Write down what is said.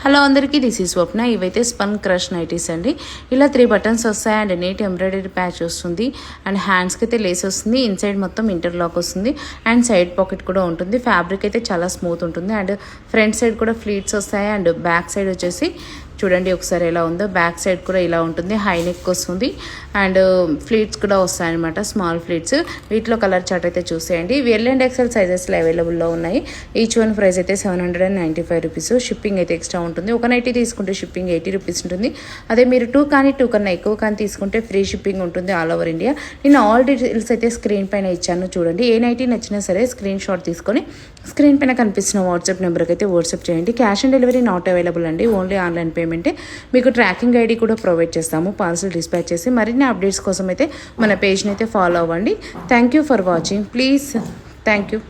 Hello అందరికీ, this is స్వప్న. ఇవైతే spun crush nighties అండి. ఇలా 3 బటన్స్ వస్తాయి అండ్ నీట్ ఎంబ్రాయిడరీ ప్యాచ్ వస్తుంది అండ్ హ్యాండ్స్కి అయితే లేస్ వస్తుంది. ఇన్సైడ్ మొత్తం ఇంటర్లాక్ వస్తుంది అండ్ సైడ్ పాకెట్ కూడా ఉంటుంది. ఫ్యాబ్రిక్ అయితే చాలా స్మూత్ ఉంటుంది అండ్ ఫ్రంట్ సైడ్ కూడా ఫ్లీట్స్ వస్తాయి అండ్ బ్యాక్ సైడ్ వచ్చేసి చూడండి ఒకసారి ఎలా ఉందో. బ్యాక్ సైడ్ కూడా ఇలా ఉంటుంది, హై నెక్ వస్తుంది అండ్ ఫ్లీట్స్ కూడా వస్తాయి అనమాట, స్మాల్ ఫ్లీట్స్. వీటిలో కలర్ చార్ట్ అయితే చూసేయండి. ఎల్ అండ్ ఎక్సెల్ సైజెస్లో అవైలబుల్లో ఉన్నాయి. ఈచ్ వన్ ప్రైస్ అయితే 795 రూపీస్. షిప్పింగ్ అయితే ఎక్స్ట్రా ఉంటుంది. ఒక నైటీ తీసుకుంటే షిప్పింగ్ 80 రూపీస్ ఉంటుంది. అదే మీరు 2 కన్నా ఎక్కువ కానీ తీసుకుంటే ఫ్రీ షిప్పింగ్ ఉంటుంది ఆల్ ఓవర్ ఇండియా. నేను ఆల్ డీటెయిల్స్ అయితే స్క్రీన్ పైన ఇచ్చాను చూడండి. ఏ నైటీ నచ్చినా సరే స్క్రీన్ షాట్ తీసుకొని స్క్రీన్ పైన కనిపిస్తున్న వాట్సాప్ నెంబర్కి అయితే వాట్సాప్ చేయండి. Cash on delivery not available అండి, ఓన్లీ ఆన్లైన్ పేమెంటే. మీకు ట్రాకింగ్ ఐడి కూడా ప్రొవైడ్ చేస్తాము పార్సల్ డిస్పాచ్ చేసి. మరిన్ని అప్డేట్స్ కోసం అయితే మన పేజ్ని అయితే ఫాలో అవ్వండి. Thank you for watching. Please thank you.